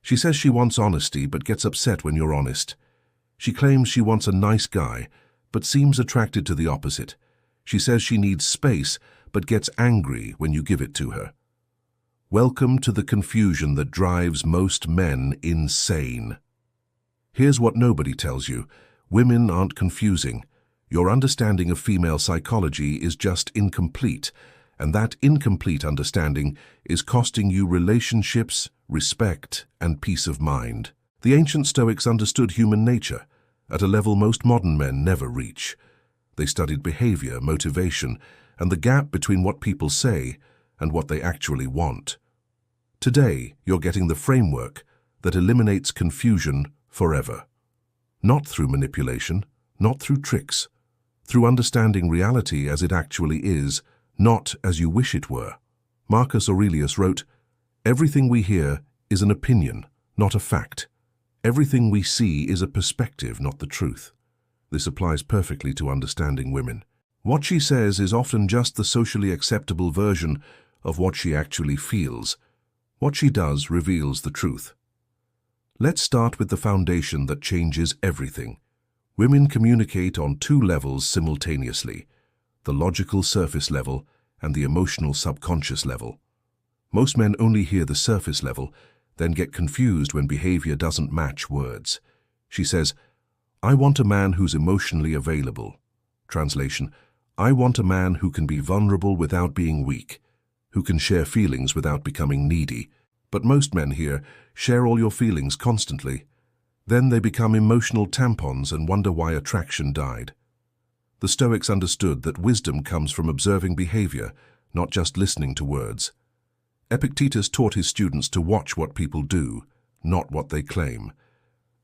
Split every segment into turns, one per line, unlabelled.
She says she wants honesty but gets upset when you're honest. She claims she wants a nice guy but seems attracted to the opposite. She says she needs space but gets angry when you give it to her. Welcome to the confusion that drives most men insane. Here's what nobody tells you. Women aren't confusing. Your understanding of female psychology is just incomplete, and that incomplete understanding is costing you relationships, respect, and peace of mind. The ancient Stoics understood human nature at a level most modern men never reach. They studied behavior, motivation, and the gap between what people say and what they actually want. Today, you're getting the framework that eliminates confusion forever. Not through manipulation, not through tricks, through understanding reality as it actually is, not as you wish it were. Marcus Aurelius wrote, "Everything we hear is an opinion, not a fact. Everything we see is a perspective, not the truth." This applies perfectly to understanding women. What she says is often just the socially acceptable version of what she actually feels. What she does reveals the truth. Let's start with the foundation that changes everything. Women communicate on two levels simultaneously, the logical surface level and the emotional subconscious level. Most men only hear the surface level, then get confused when behavior doesn't match words. She says, "I want a man who's emotionally available." Translation, "I want a man who can be vulnerable without being weak, who can share feelings without becoming needy." But most men here share all your feelings constantly. Then they become emotional tampons and wonder why attraction died. The Stoics understood that wisdom comes from observing behavior, not just listening to words. Epictetus taught his students to watch what people do, not what they claim.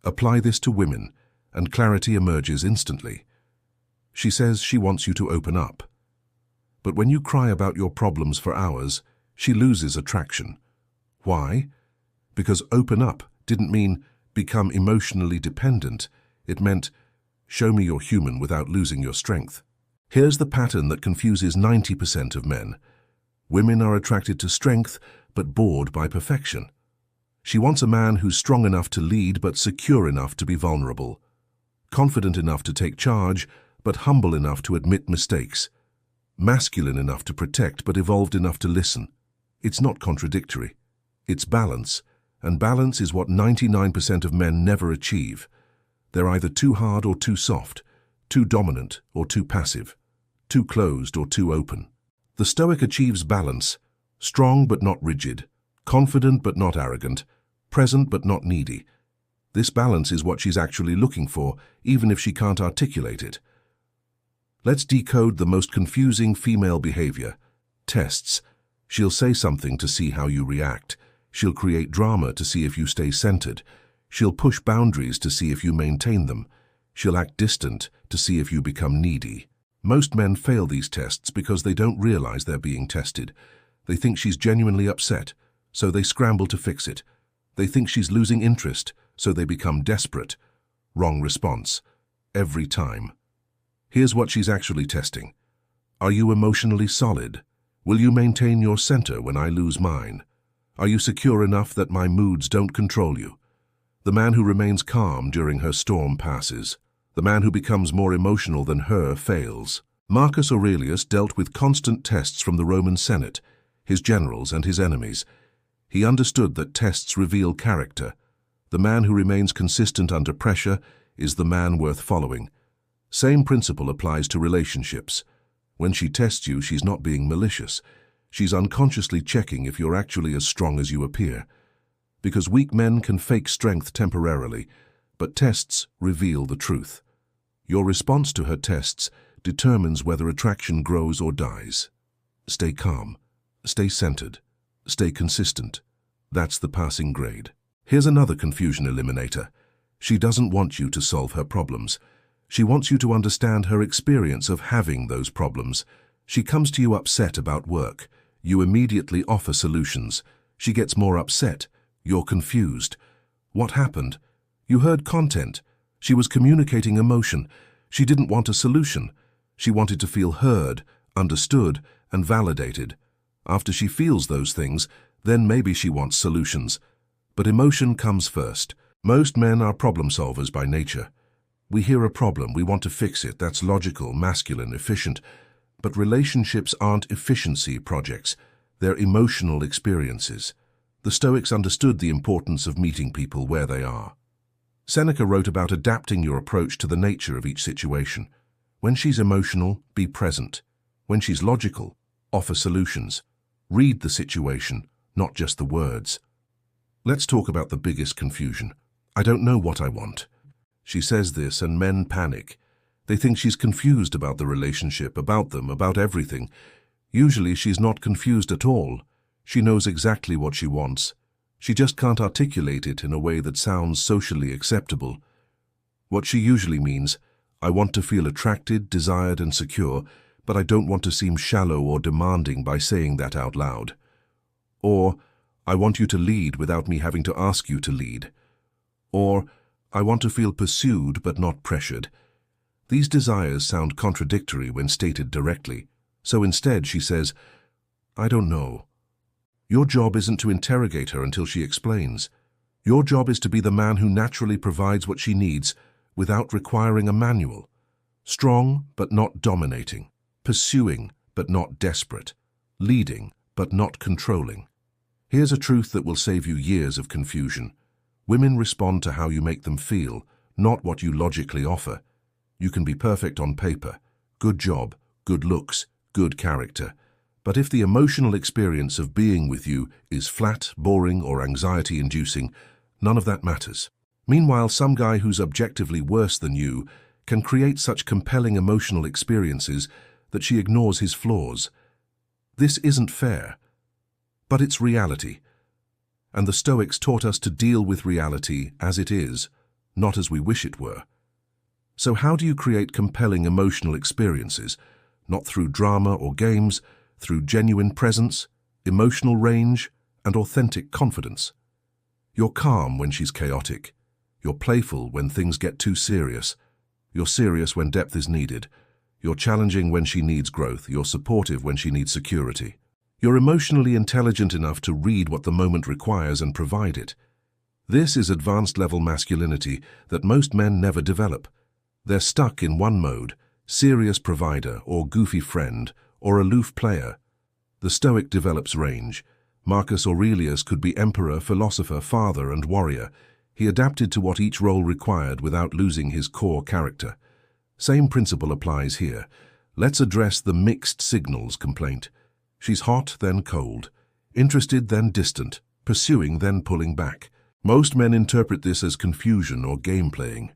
Apply this to women, and clarity emerges instantly. She says she wants you to open up. But when you cry about your problems for hours, she loses attraction. Why? Because open up didn't mean become emotionally dependent. It meant show me you're human without losing your strength. Here's the pattern that confuses 90% of men. Women are attracted to strength but bored by perfection. She wants a man who's strong enough to lead but secure enough to be vulnerable, confident enough to take charge but humble enough to admit mistakes, masculine enough to protect but evolved enough to listen. It's not contradictory. It's balance, and balance is what 99% of men never achieve. They're either too hard or too soft, too dominant or too passive, too closed or too open. The Stoic achieves balance, strong but not rigid, confident but not arrogant, present but not needy. This balance is what she's actually looking for, even if she can't articulate it. Let's decode the most confusing female behavior. Tests. She'll say something to see how you react. She'll create drama to see if you stay centered. She'll push boundaries to see if you maintain them. She'll act distant to see if you become needy. Most men fail these tests because they don't realize they're being tested. They think she's genuinely upset, so they scramble to fix it. They think she's losing interest, so they become desperate. Wrong response. Every time. Here's what she's actually testing. Are you emotionally solid? Will you maintain your center when I lose mine? Are you secure enough that my moods don't control you? The man who remains calm during her storm passes. The man who becomes more emotional than her fails. Marcus Aurelius dealt with constant tests from the Roman Senate, his generals and his enemies. He understood that tests reveal character. The man who remains consistent under pressure is the man worth following. Same principle applies to relationships. When she tests you, she's not being malicious. She's unconsciously checking if you're actually as strong as you appear. Because weak men can fake strength temporarily, but tests reveal the truth. Your response to her tests determines whether attraction grows or dies. Stay calm, stay centered, stay consistent. That's the passing grade. Here's another confusion eliminator. She doesn't want you to solve her problems. She wants you to understand her experience of having those problems. She comes to you upset about work. You immediately offer solutions. She gets more upset. You're confused. What happened? You heard content. She was communicating emotion. She didn't want a solution. She wanted to feel heard, understood, and validated. After she feels those things, then maybe she wants solutions. But emotion comes first. Most men are problem solvers by nature. We hear a problem, we want to fix it. That's logical, masculine, efficient. But relationships aren't efficiency projects. They're emotional experiences. The Stoics understood the importance of meeting people where they are. Seneca wrote about adapting your approach to the nature of each situation. When she's emotional, be present. When she's logical, offer solutions. Read the situation, not just the words. Let's talk about the biggest confusion. I don't know what I want. She says this and men panic. They think she's confused about the relationship, about them, about everything. Usually she's not confused at all. She knows exactly what she wants. She just can't articulate it in a way that sounds socially acceptable. What she usually means, I want to feel attracted, desired and secure, but I don't want to seem shallow or demanding by saying that out loud. Or, I want you to lead without me having to ask you to lead. Or, I want to feel pursued but not pressured. These desires sound contradictory when stated directly, so instead she says, I don't know. Your job isn't to interrogate her until she explains. Your job is to be the man who naturally provides what she needs without requiring a manual. Strong but not dominating. Pursuing but not desperate. Leading but not controlling. Here's a truth that will save you years of confusion. Women respond to how you make them feel, not what you logically offer. You can be perfect on paper, good job, good looks, good character. But if the emotional experience of being with you is flat, boring, or anxiety-inducing, none of that matters. Meanwhile, some guy who's objectively worse than you can create such compelling emotional experiences that she ignores his flaws. This isn't fair. But it's reality. And the Stoics taught us to deal with reality as it is, not as we wish it were. So how do you create compelling emotional experiences? Not through drama or games, through genuine presence, emotional range, and authentic confidence. You're calm when she's chaotic. You're playful when things get too serious. You're serious when depth is needed. You're challenging when she needs growth. You're supportive when she needs security. You're emotionally intelligent enough to read what the moment requires and provide it. This is advanced-level masculinity that most men never develop. They're stuck in one mode, serious provider or goofy friend or aloof player. The Stoic develops range. Marcus Aurelius could be emperor, philosopher, father, and warrior. He adapted to what each role required without losing his core character. Same principle applies here. Let's address the mixed signals complaint. She's hot, then cold. Interested, then distant. Pursuing, then pulling back. Most men interpret this as confusion or game playing.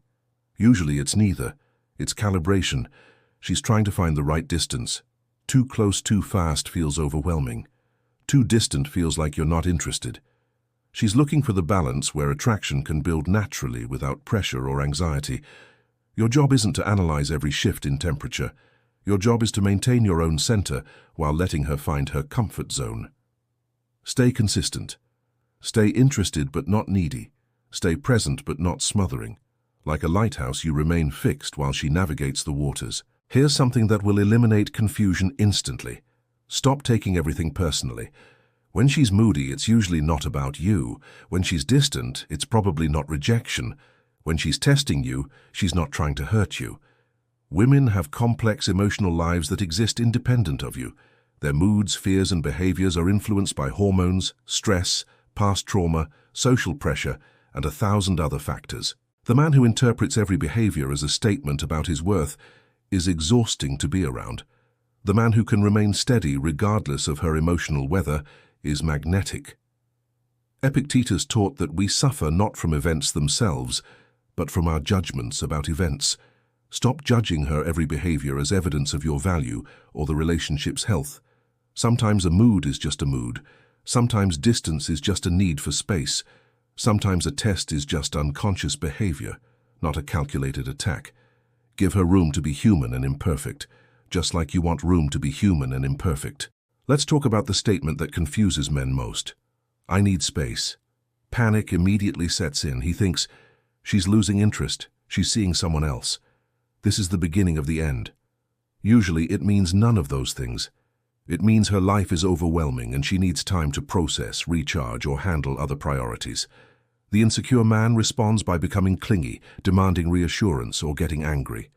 Usually it's neither. It's calibration. She's trying to find the right distance. Too close, too fast feels overwhelming. Too distant feels like you're not interested. She's looking for the balance where attraction can build naturally without pressure or anxiety. Your job isn't to analyze every shift in temperature. Your job is to maintain your own center while letting her find her comfort zone. Stay consistent. Stay interested but not needy. Stay present but not smothering. Like a lighthouse, you remain fixed while she navigates the waters. Here's something that will eliminate confusion instantly. Stop taking everything personally. When she's moody, it's usually not about you. When she's distant, it's probably not rejection. When she's testing you, she's not trying to hurt you. Women have complex emotional lives that exist independent of you. Their moods, fears, and behaviors are influenced by hormones, stress, past trauma, social pressure, and 1,000 other factors. The man who interprets every behavior as a statement about his worth is exhausting to be around. The man who can remain steady regardless of her emotional weather is magnetic. Epictetus taught that we suffer not from events themselves, but from our judgments about events. Stop judging her every behavior as evidence of your value or the relationship's health. Sometimes a mood is just a mood. Sometimes distance is just a need for space. Sometimes a test is just unconscious behavior, not a calculated attack. Give her room to be human and imperfect, just like you want room to be human and imperfect. Let's talk about the statement that confuses men most. I need space. Panic immediately sets in. He thinks, she's losing interest. She's seeing someone else. This is the beginning of the end. Usually it means none of those things. It means her life is overwhelming and she needs time to process, recharge, or handle other priorities. The insecure man responds by becoming clingy, demanding reassurance, or getting angry.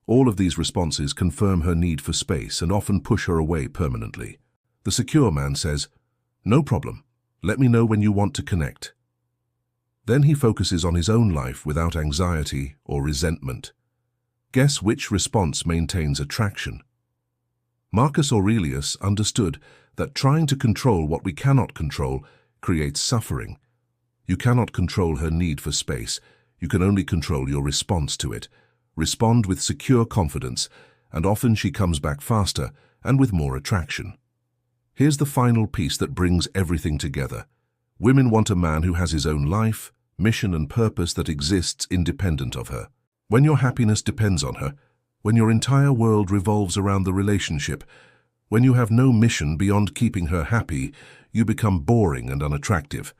All of these responses confirm her need for space and often push her away permanently. The secure man says, "No problem. Let me know when you want to connect." Then he focuses on his own life without anxiety or resentment. Guess which response maintains attraction? Marcus Aurelius understood that trying to control what we cannot control creates suffering. You cannot control her need for space. You can only control your response to it. Respond with secure confidence, and often she comes back faster and with more attraction. Here's the final piece that brings everything together. Women want a man who has his own life, mission and purpose that exists independent of her. When your happiness depends on her, when your entire world revolves around the relationship, when you have no mission beyond keeping her happy, you become boring and unattractive.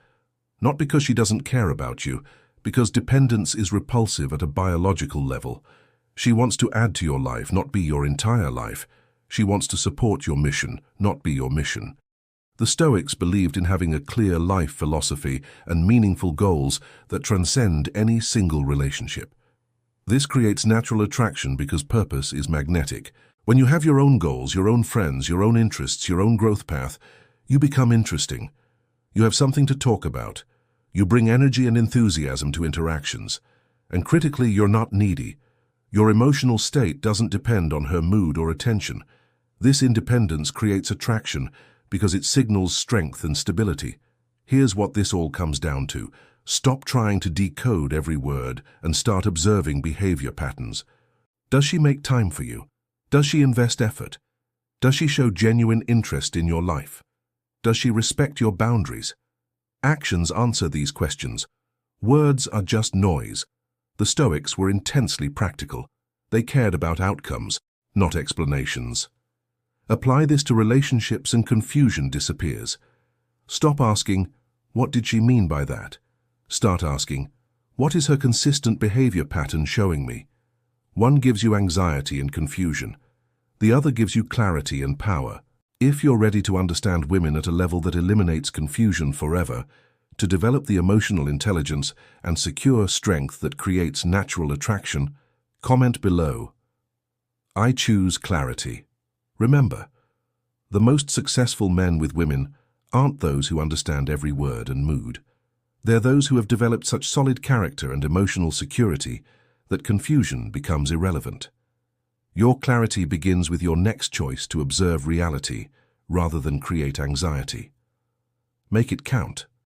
Not because she doesn't care about you, because dependence is repulsive at a biological level. She wants to add to your life, not be your entire life. She wants to support your mission, not be your mission. The Stoics believed in having a clear life philosophy and meaningful goals that transcend any single relationship. This creates natural attraction because purpose is magnetic. When you have your own goals, your own friends, your own interests, your own growth path, you become interesting. You have something to talk about. You bring energy and enthusiasm to interactions. And critically, you're not needy. Your emotional state doesn't depend on her mood or attention. This independence creates attraction because it signals strength and stability. Here's what this all comes down to. Stop trying to decode every word and start observing behavior patterns. Does she make time for you? Does she invest effort? Does she show genuine interest in your life? Does she respect your boundaries? Actions answer these questions. Words are just noise. The Stoics were intensely practical. They cared about outcomes, not explanations. Apply this to relationships and confusion disappears. Stop asking, "What did she mean by that?" Start asking, "What is her consistent behavior pattern showing me?" One gives you anxiety and confusion. The other gives you clarity and power. If you're ready to understand women at a level that eliminates confusion forever, to develop the emotional intelligence and secure strength that creates natural attraction, comment below. I choose clarity. Remember, the most successful men with women aren't those who understand every word and mood. They're those who have developed such solid character and emotional security that confusion becomes irrelevant. Your clarity begins with your next choice to observe reality rather than create anxiety. Make it count.